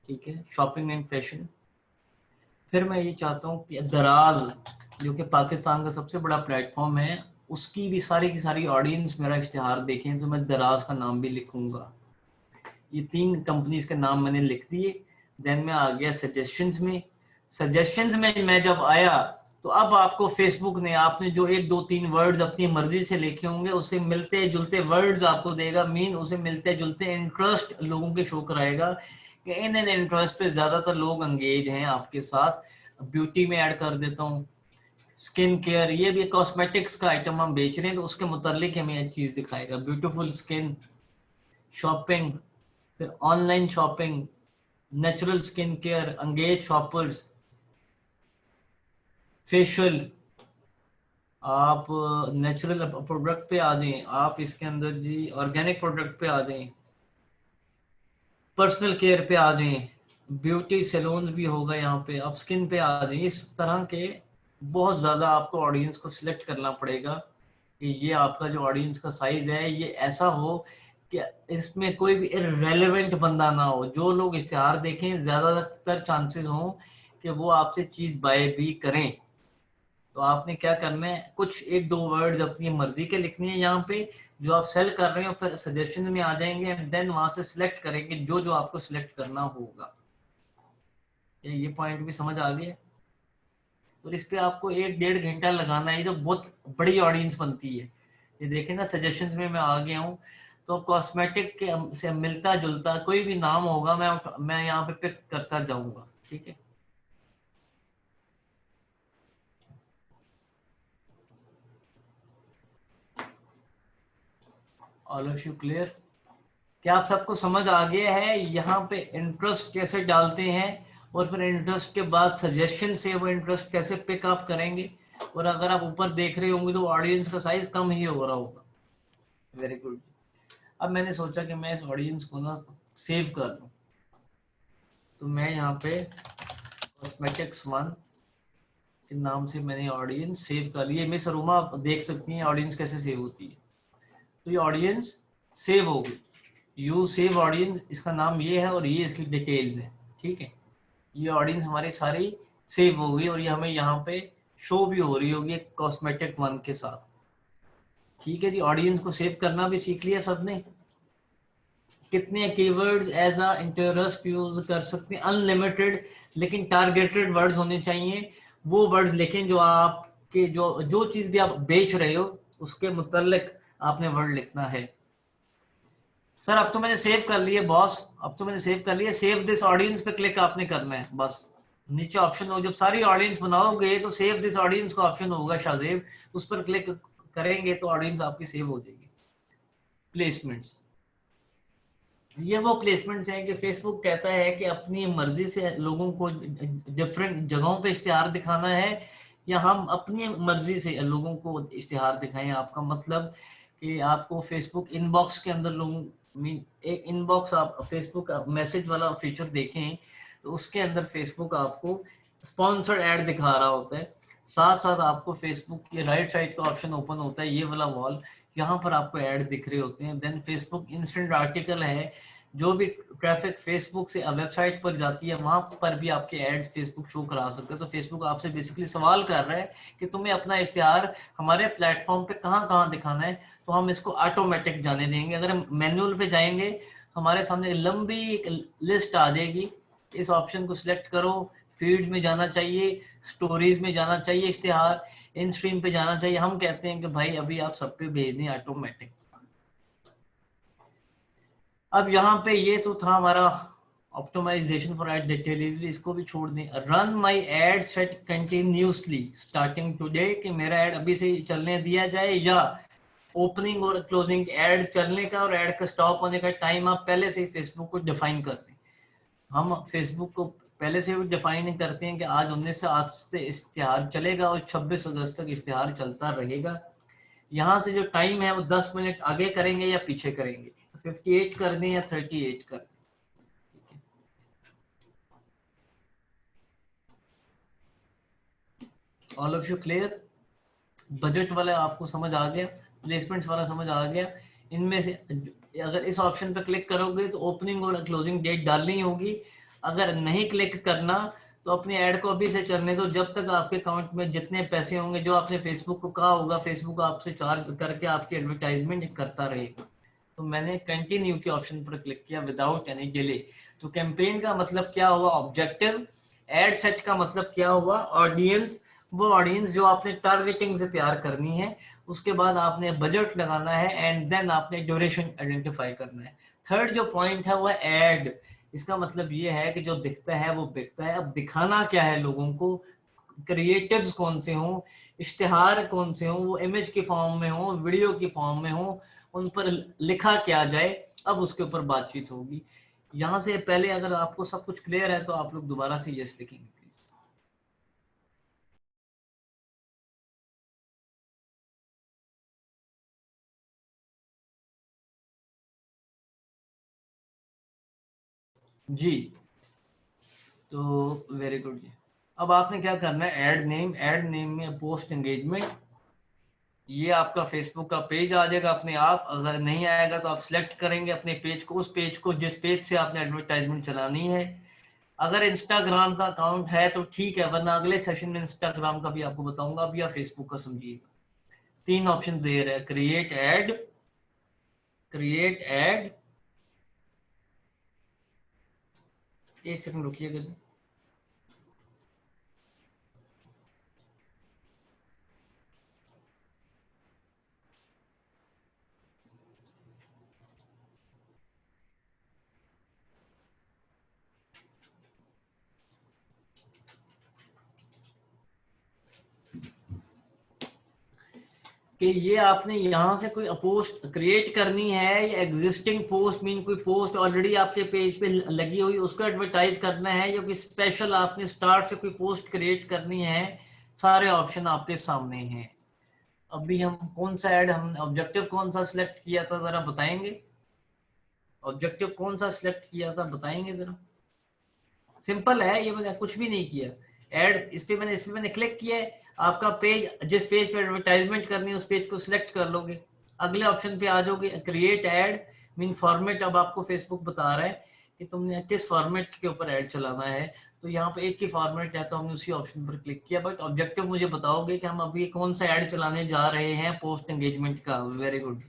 Speaker 1: ठीक है, शॉपिंग एंड फैशन। फिर मैं ये चाहता हूँ कि दराज जो कि पाकिस्तान का सबसे बड़ा प्लेटफॉर्म है उसकी भी सारी की सारी ऑडियंस मेरा इश्तिहार देखें, तो मैं दराज का नाम भी लिखूंगा। ये 3 कंपनीज के नाम मैंने लिख दिए। देन मैं आ गया सजेशंस में। सजेशंस में मैं जब आया तो अब आपको फेसबुक ने, आपने जो 1 2 3 वर्ड्स अपनी मर्जी से लिखे होंगे उसे मिलते जुलते वर्ड्स आपको देगा। मीन उसे मिलते जुलते इंटरेस्ट लोगों के शो कराएगा कि इन इंटरेस्ट पे ज्यादातर लोग अंगेज हैं आपके साथ। ब्यूटी में ऐड कर देता हूँ, स्किन केयर, ये भी कॉस्मेटिक्स का आइटम हम बेच रहे हैं तो उसके मुतालिक हमें एक चीज दिखाएगा, ब्यूटीफुल स्किन, शॉपिंग, फिर online shopping, natural skin care, engage shoppers, facial. आप नेचुरल प्रोडक्ट पे आ जाएं, आप इसके अंदर जी ऑर्गेनिक प्रोडक्ट पे आ जाएं, पर्सनल केयर पे आ जाएं, ब्यूटी सैलून भी होगा यहाँ पे, आप स्किन पे आ जाएं। इस तरह के बहुत ज़्यादा आपको ऑडियंस को सिलेक्ट करना पड़ेगा कि ये आपका जो ऑडियंस का साइज है ये ऐसा हो कि इसमें कोई भी इररेलेवेंट बंदा ना हो। जो लोग इश्तिहार देखें ज़्यादातर चांसेस हों कि वो आपसे चीज़ बाय भी करें। तो आपने क्या करना है, कुछ एक दो वर्ड्स अपनी मर्जी के लिखनी है यहाँ पे जो आप सेल कर रहे हो, फिर सजेशन में आ जाएंगे एंड देन वहां से सिलेक्ट करेंगे जो जो आपको सिलेक्ट करना होगा। ये पॉइंट भी समझ आ गया। और इस पे आपको 1-1.5 घंटा लगाना है, जो बहुत बड़ी ऑडियंस बनती है। ये देखें ना, सजेशंस में मैं आ गया हूँ तो कॉस्मेटिक के से मिलता जुलता कोई भी नाम होगा मैं यहाँ पे पिक करता जाऊंगा। ठीक है, ऑल ऑफ यू क्लियर? क्या आप सबको समझ आ गया है यहाँ पे इंटरेस्ट कैसे डालते हैं और फिर इंटरेस्ट के बाद सजेशन से वो इंटरेस्ट कैसे पिक अप करेंगे? और अगर आप ऊपर देख रहे होंगे तो ऑडियंस का साइज कम ही हो रहा होगा। Very good. अब मैंने सोचा कि मैं इस ऑडियंस को ना सेव कर लूं, तो मैं यहाँ पे कॉस्मेटिक्स वन के नाम से मैंने ऑडियंस सेव कर लिया। मिस अरुमा आप देख सकती हैं ऑडियंस कैसे सेव होती है। तो ये ऑडियंस सेव हो गई। यू सेव ऑडियंस, इसका नाम ये है और ये इसकी डिटेल्स है। ठीक है, ये ऑडियंस हमारी सारी सेव हो गई और ये हमें यहाँ पे शो भी हो रही होगी कॉस्मेटिक वन के साथ। ठीक है जी, ऑडियंस को सेव करना भी सीख लिया सबने। कितने keywords as a interest use कर सकते हैं? अनलिमिटेड, लेकिन टारगेटेड वर्ड्स होने चाहिए। वो वर्ड्स लिखें जो आपके जो जो चीज भी आप बेच रहे हो उसके मुतल्लिक आपने वर्ड लिखना है। सर अब तो मैंने सेव कर लिए बॉस, अब तो मैंने सेव कर लिया। सेव दिस ऑडियंस पे क्लिक आपने करना है बस। नीचे ऑप्शन हो, जब सारी ऑडियंस बनाओगे तो सेव दिस ऑडियंस का ऑप्शन होगा शाहजेब, उस पर क्लिक करेंगे तो ऑडियंस आपकी सेव हो जाएगी। प्लेसमेंट्स, ये वो प्लेसमेंट्स हैं कि फेसबुक कहता है कि अपनी मर्जी से लोगों को डिफरेंट जगहों पे इश्तिहार दिखाना है या हम अपनी मर्जी से लोगों को इश्तिहार दिखाएं। आपका मतलब कि आपको फेसबुक इनबॉक्स के अंदर लोगों मीन एक इनबॉक्स आप फेसबुक मैसेज वाला फीचर देखें तो उसके अंदर फेसबुक आपको स्पॉन्सर्ड ऐड दिखा रहा होता है। साथ साथ आपको फेसबुक की राइट साइड का ऑप्शन ओपन होता है, ये वाला वॉल, यहाँ पर आपको ऐड दिख रहे होते हैं। देन फेसबुक इंस्टेंट आर्टिकल है, जो भी ट्रैफिक फेसबुक से वेबसाइट पर जाती है वहां पर भी आपके एड्स फेसबुक शो करा सकते हैं। तो फेसबुक आपसे बेसिकली सवाल कर रहा है कि तुम्हें अपना इश्तिहार हमारे प्लेटफॉर्म पे कहाँ कहाँ दिखाना है, तो हम इसको ऑटोमेटिक जाने देंगे। अगर हम मैनुअल पे जाएंगे तो हमारे सामने लंबी एक लिस्ट आ जाएगी। इस ऑप्शन को सिलेक्ट करो, फीड्स में जाना चाहिए, स्टोरीज में जाना चाहिए इश्तिहार, इन स्ट्रीम पे जाना चाहिए। हम कहते हैं कि भाई अभी आप सब पे भेज दें ऑटोमेटिक। अब यहाँ पे ये तो था हमारा ऑप्टिमाइजेशन फॉर एड डिटेलिवरी, इसको भी छोड़ दें। रन माई ad set continuously starting today, कि मेरा एड अभी से चलने दिया जाए या ओपनिंग और क्लोजिंग एड चलने का और एड का स्टॉप होने का टाइम आप पहले से ही फेसबुक को डिफाइन कर दें। हम फेसबुक को पहले से भी डिफाइन करते हैं कि आज से इश्तिहार चलेगा और 26 अगस्त तक इश्तिहार चलता रहेगा। यहाँ से जो टाइम है वो 10 मिनट आगे करेंगे या पीछे करेंगे, 58 कर दें या 38 कर दें। All of you clear? Budget वाला आपको समझ आ गया, प्लेसमेंट्स वाला समझ आ गया। इनमें से अगर इस ऑप्शन पर क्लिक करोगे तो ओपनिंग और क्लोजिंग डेट डालनी होगी। अगर नहीं क्लिक करना तो अपने ऐड को अभी से करने दो, जब तक आपके अकाउंट में जितने पैसे होंगे जो आपने फेसबुक को कहा होगा फेसबुक आपसे चार्ज करके आपकी एडवर्टाइजमेंट करता रहेगा। तो मैंने कंटिन्यू के ऑप्शन पर क्लिक किया विदाउट एनी डिले। तो कैंपेन का मतलब क्या हुआ? ऑब्जेक्टिव। एड सेट का मतलब क्या हुआ? ऑडियंस। वो ऑडियंस जो आपने टारगेटिंग से तैयार करनी है। उसके बाद आपने बजट लगाना है एंड देन आपने ड्यूरेशन आइडेंटिफाई करना है। थर्ड जो पॉइंट है वो है एड। इसका मतलब ये है कि जो दिखता है वो बिकता है। अब दिखाना क्या है लोगों को? क्रिएटिव्स कौन से हों, इश्तिहार कौन से हों, वो इमेज के फॉर्म में हो, वीडियो के फॉर्म में हो, उन पर लिखा क्या जाए, अब उसके ऊपर बातचीत होगी। यहाँ से पहले अगर आपको सब कुछ क्लियर है तो आप लोग दोबारा से यस लिखेंगे प्लीज। जी, तो वेरी गुड जी। अब आपने क्या करना है, ऐड नेम में पोस्ट एंगेजमेंट, ये आपका फेसबुक का पेज आ जाएगा अपने आप। अगर नहीं आएगा तो आप सिलेक्ट करेंगे अपने पेज को, उस पेज को जिस पेज से आपने एडवर्टाइजमेंट चलानी है। अगर इंस्टाग्राम का अकाउंट है तो ठीक है, वरना अगले सेशन में इंस्टाग्राम का भी आपको बताऊंगा, अभी आप फेसबुक का समझिएगा। 3 ऑप्शन दे रहे हैं, क्रिएट एड, एक सेकंड रुकिएगा जी। कि ये आपने यहाँ से कोई पोस्ट क्रिएट करनी है या एग्जिस्टिंग पोस्ट, मीन कोई पोस्ट ऑलरेडी आपके पेज पे लगी हुई उसको एडवर्टाइज करना है, या कोई स्पेशल आपने स्टार्ट से कोई पोस्ट क्रिएट करनी है। सारे ऑप्शन आपके सामने हैं। अभी हम कौन सा ऐड, हम ऑब्जेक्टिव कौन सा सिलेक्ट किया था जरा बताएंगे? ऑब्जेक्टिव कौन सा सिलेक्ट किया था बताएंगे जरा? सिंपल है ये, मैंने कुछ भी नहीं किया। ऐड इस पे मैंने क्लिक किया है। आपका पेज, जिस पेज पे एडवर्टाइजमेंट करनी है उस पेज को सिलेक्ट कर लोगे, अगले ऑप्शन पे आ जाओगे, क्रिएट ऐड, मीन फॉर्मेट। अब आपको फेसबुक बता रहा है कि तुमने किस फॉर्मेट के ऊपर ऐड चलाना है, तो यहाँ पे एक ही फॉर्मेट है तो हमने उसी ऑप्शन पर क्लिक किया। बट ऑब्जेक्टिव मुझे बताओगे कि हम अभी कौन सा ऐड चलाने जा रहे हैं पोस्ट एंगेजमेंट का। Very good.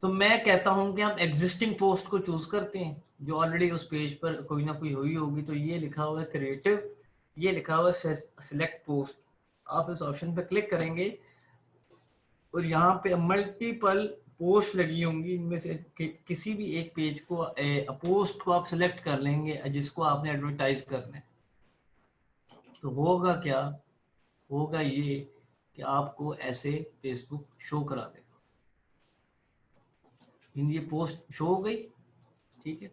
Speaker 1: तो मैं कहता हूं कि हम एग्जिस्टिंग पोस्ट को चूज करते हैं जो ऑलरेडी उस पेज पर कोई ना कोई हुई होगी। तो ये लिखा हुआ है क्रिएटिव, ये लिखा हुआ है सिलेक्ट पोस्ट। आप इस ऑप्शन पर क्लिक करेंगे और यहाँ पे मल्टीपल पोस्ट लगी होंगी, इनमें से किसी भी एक पेज को, पोस्ट को आप सिलेक्ट कर लेंगे जिसको आपने एडवर्टाइज करना है। तो होगा क्या, होगा ये कि आपको ऐसे फेसबुक शो करा देगा। ये पोस्ट शो हो गई, ठीक है।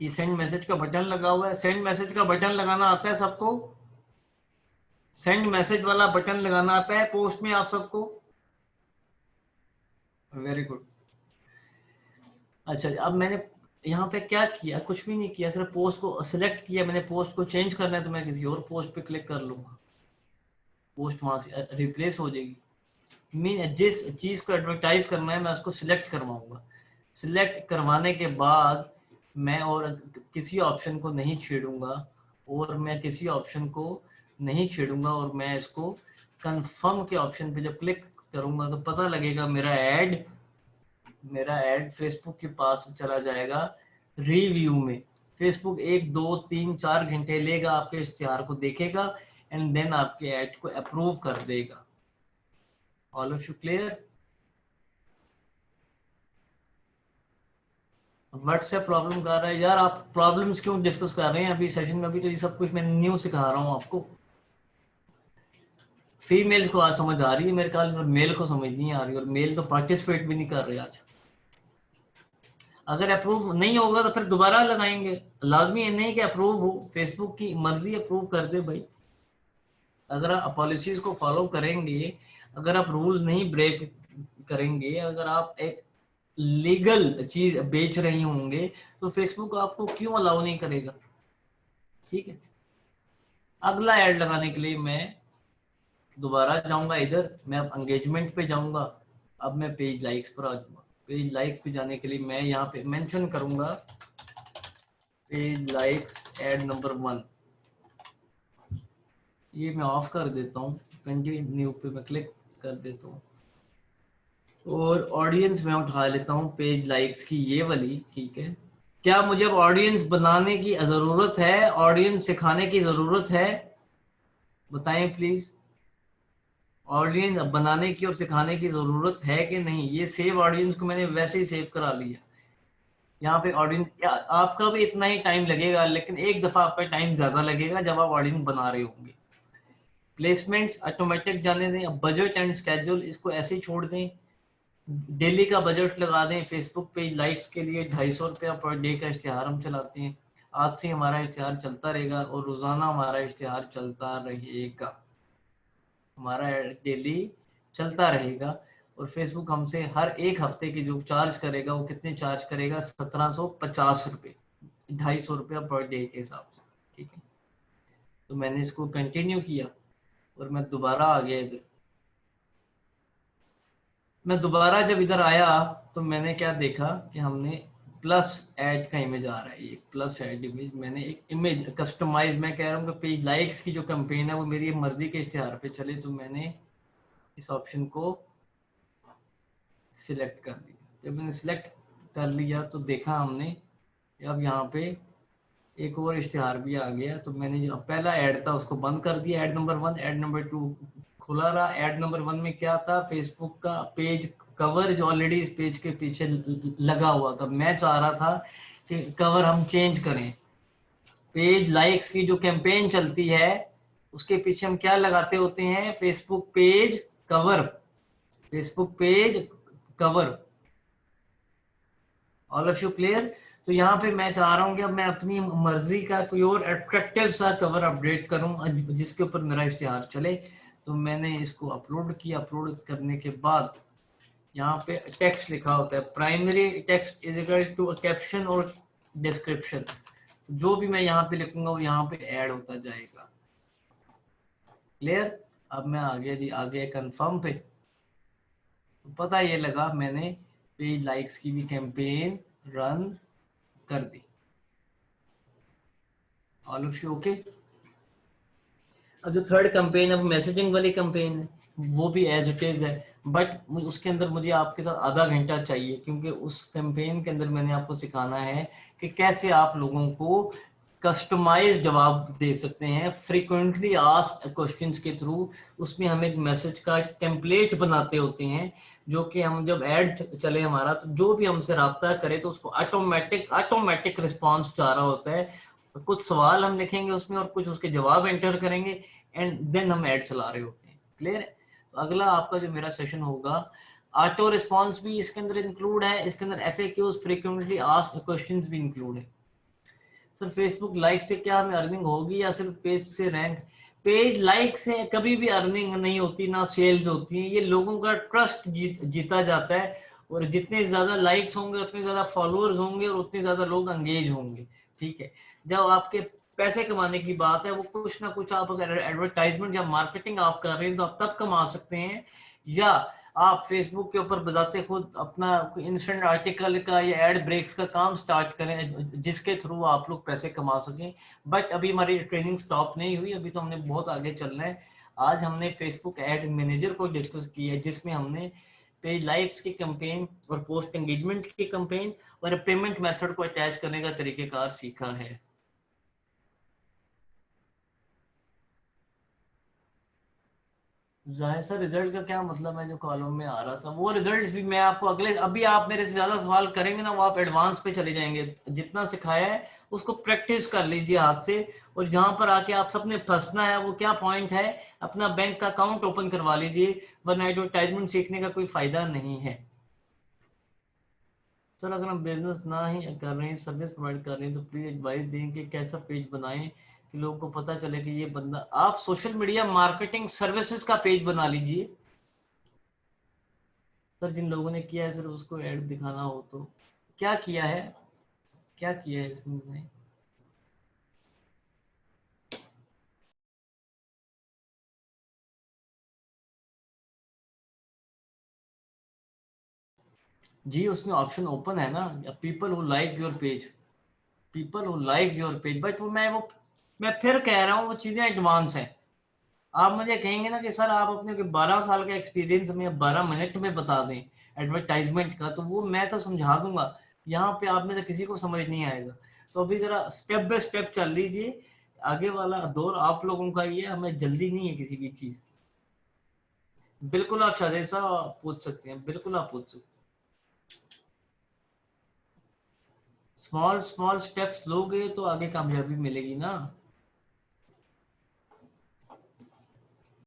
Speaker 1: ये सेंड मैसेज का बटन लगा हुआ है, सेंड मैसेज का बटन लगाना आता है सबको? सेंड मैसेज वाला बटन लगाना आता है पोस्ट में आप सबको? Very good. अच्छा, अब मैंने यहाँ पे क्या किया, कुछ भी नहीं किया, सिर्फ पोस्ट को सिलेक्ट किया। मैंने पोस्ट को चेंज करना है तो मैं किसी और पोस्ट पे क्लिक कर लूंगा, पोस्ट वहां से रिप्लेस हो जाएगी। मीन जिस चीज को एडवर्टाइज करना है मैं उसको सिलेक्ट करवाऊंगा। सिलेक्ट करवाने के बाद मैं और किसी ऑप्शन को नहीं छेड़ूंगा, और मैं इसको कंफर्म के ऑप्शन पे जब क्लिक करूंगा तो पता लगेगा मेरा ऐड फेसबुक के पास चला जाएगा रिव्यू में। फेसबुक 1 2 3 4 घंटे लेगा, आपके इश्तिहार को देखेगा एंड देन आपके ऐड को अप्रूव कर देगा। All of you clear? WhatsApp problem कर रहा है यार, आप प्रॉब्लम्स क्यों डिस्कस कर रहे हैं अभी सेशन में? अभी तो ये सब कुछ मैं न्यू सिखा रहा हूँ आपको। फीमेल्स को आज समझ आ रही है मेरे ख्याल से, मेल को समझ नहीं आ रही, और मेल तो पार्टिसिपेट भी नहीं कर रहे आज। अगर अप्रूव नहीं होगा तो फिर दोबारा लगाएंगे। लाजमी ये नहीं कि अप्रूव हो, फेसबुक की मर्जी अप्रूव कर दे भाई। अगर आप पॉलिसीज को फॉलो करेंगे, अगर आप रूल्स नहीं ब्रेक करेंगे, अगर आप एक लीगल चीज बेच रही होंगे तो फेसबुक आपको क्यों अलाउ नहीं करेगा? ठीक है। अगला ऐड लगाने के लिए मैं दोबारा जाऊंगा, इधर मैं अब एंगेजमेंट पे जाऊंगा। अब मैं पेज लाइक्स पर आ जाऊंगा। पेज लाइक्स पे जाने के लिए मैं यहाँ पे मेंशन करूंगा पेज लाइक्स ऐड नंबर 1। ये मैं ऑफ कर देता हूँ, कंटिन्यू पे मैं क्लिक कर देता हूँ और ऑडियंस में उठा लेता हूँ पेज लाइक्स की ये वाली, ठीक है। क्या मुझे अब ऑडियंस बनाने की जरूरत है, ऑडियंस सिखाने की जरूरत है? बताएं प्लीज। ऑडियंस बनाने की और सिखाने की जरूरत है कि नहीं? ये सेव ऑडियंस को मैंने वैसे ही सेव करा लिया। यहाँ पे ऑडियंस, आपका भी इतना ही टाइम लगेगा, लेकिन एक दफा आपका टाइम ज्यादा लगेगा जब आप ऑडियंस बना रहे होंगे। प्लेसमेंट्स ऑटोमेटिक जाने दें। बजट एंड स्केड्यूल इसको ऐसे ही छोड़ दें। डेली का बजट लगा दें। फेसबुक पेज लाइक्स के लिए 250 रुपया पर डे का इश्तिहार हम चलाते हैं। आज से हमारा इश्तिहार चलता रहेगा और रोजाना हमारा इश्तिहार चलता रहेगा, हमारा डेली चलता रहेगा। और फेसबुक हमसे हर एक हफ्ते की जो चार्ज करेगा वो कितने चार्ज करेगा, 1750 रुपये, 250 रुपया पर डे के हिसाब से। ठीक है, तो मैंने इसको कंटिन्यू किया और मैं दोबारा आ गया इधर। मैं दोबारा जब इधर आया तो मैंने क्या देखा कि हमने प्लस ऐड का इमेज आ रहा है, ये प्लस ऐड इमेज। मैंने एक इमेज कस्टमाइज, मैं कह रहा हूँ कि पेज लाइक्स की जो कैंपेन है वो मेरी मर्जी के इश्तिहार पे चले, तो मैंने इस ऑप्शन को सिलेक्ट कर लिया। जब मैंने सिलेक्ट कर लिया तो देखा हमने अब यहाँ पे एक और इश्तिहार भी आ गया। तो मैंने जो पहला ऐड था उसको बंद कर दिया, ऐड नंबर 1। ऐड नंबर 2 खुला रहा। ऐड नंबर 1 में क्या था, फेसबुक का पेज कवर जो ऑलरेडी इस पेज के पीछे लगा हुआ था। मैं चाह रहा था कि कवर हम चेंज करें। पेज लाइक्स की जो कैंपेन चलती है उसके पीछे हम क्या लगाते होते हैं, Facebook page cover, Facebook page cover. All of you clear? तो यहाँ पे मैं चाह रहा हूँ कि अब मैं अपनी मर्जी का कोई और अट्रैक्टिव सा कवर अपडेट करूँ जिसके ऊपर मेरा इश्तिहार चले। तो मैंने इसको अपलोड किया। अपलोड करने के बाद यहाँ पे टेक्स्ट लिखा होता है, primary text is equal to caption और डिस्क्रिप्शन। जो भी मैं यहाँ पे लिखूंगा वो यहाँ पे ऐड होता जाएगा। क्लियर? अब मैं आगे जी आगे कंफर्म पे, तो पता ये लगा मैंने पेज लाइक्स की भी कैंपेन रन कर दी। All of you okay? अब जो थर्ड कैंपेन है वो मैसेजिंग वाली कैंपेन है, वो भी एज इट इज है, बट उसके अंदर मुझे आपके साथ आधा घंटा चाहिए, क्योंकि उस कैंपेन के अंदर मैंने आपको सिखाना है कि कैसे आप लोगों को कस्टमाइज जवाब दे सकते हैं फ्रीक्वेंटली आस्क्ड क्वेश्चंस के थ्रू। उसमें हम एक मैसेज का टेम्पलेट बनाते होते हैं, जो कि हम जब ऐड चले हमारा, तो जो भी हमसे रब्ता करे तो उसको ऑटोमेटिक रिस्पॉन्स जा रहा होता है। कुछ सवाल हम लिखेंगे उसमें और कुछ उसके जवाब एंटर करेंगे, एंड देन हम ऐड चला रहे होते हैं। क्लियर है? तो अगला आपका जो मेरा सेशन होगा, ऑटो रिस्पॉन्स भी इसके अंदर इंक्लूड है, इसके अंदर एफएक्यूज फ्रीक्वेंटली आस्क्ड क्वेश्चंस भी इंक्लूड है। सर फेसबुक लाइक से क्या हमें अर्निंग होगी या सिर्फ पेज से रैंक? पेज लाइक से कभी भी अर्निंग नहीं होती, ना सेल्स होती है। ये लोगों का ट्रस्ट जीता जाता है, और जितने ज्यादा लाइक्स होंगे उतने ज्यादा फॉलोअर्स होंगे और उतने ज्यादा लोग एंगेज होंगे। ठीक है, जब आपके पैसे कमाने की बात है, वो कुछ ना कुछ आप अगर एडवर्टाइजमेंट या मार्केटिंग आप कर रहे हैं तो आप तब कमा सकते हैं, या आप फेसबुक के ऊपर बजाते खुद अपना इंस्टेंट आर्टिकल का या एड ब्रेक्स का काम स्टार्ट करें जिसके थ्रू आप लोग पैसे कमा सकें। बट अभी हमारी ट्रेनिंग स्टॉप नहीं हुई, अभी तो हमने बहुत आगे चलना है। आज हमने फेसबुक एड मैनेजर को डिस्कस किया है, जिसमें हमने पेज लाइक्स की कैंपेन और पोस्ट एंगेजमेंट की कैंपेन और पेमेंट मेथड को अटैच करने का तरीकेकार सीखा है। जाहिर सा रिजल्ट का क्या मतलब है, जो कॉलम में आ रहा था वो रिजल्ट्स भी मैं आपको अगले, अभी आप मेरे से ज्यादा सवाल करेंगे ना, वो आप एडवांस पे चले जाएंगे। जितना सिखाया है उसको प्रैक्टिस कर लीजिए हाथ से, और जहां पर आके आप सबने फंसना है वो क्या पॉइंट है, अपना बैंक का अकाउंट ओपन करवा लीजिए, वरना एडवर्टाइजमेंट सीखने का कोई फायदा नहीं है। सर अगर हम बिजनेस ना ही कर रहे हैं, सर्विस प्रोवाइड कर रहे हैं, तो प्लीज एडवाइस दें कि कैसा पेज बनाएं कि लोगों को पता चले कि ये बंदा। आप सोशल मीडिया मार्केटिंग सर्विसेज का पेज बना लीजिए। सर जिन लोगों ने किया है सर उसको ऐड दिखाना हो तो क्या किया है, क्या किया है इसमें बताएं। जी उसमें ऑप्शन ओपन है ना, people who like your page, people who like your page, but मैं फिर कह रहा हूँ वो चीजें एडवांस हैं। आप मुझे कहेंगे ना कि सर आप अपने 12 साल का एक्सपीरियंस हमें 12 मिनट में बता दें एडवर्टाइजमेंट का, तो वो मैं तो समझा दूंगा, यहाँ पे आप में से किसी को समझ नहीं आएगा। तो अभी जरा स्टेप बाय स्टेप चल लीजिए, आगे वाला दौर आप लोगों का ही है, हमें जल्दी नहीं है किसी भी चीज। बिल्कुल आप शाहजेब साहब पूछ सकते हैं, बिल्कुल आप पूछ सकते हैं। स्मॉल स्मॉल स्टेप्स लोगे तो आगे कामयाबी मिलेगी ना।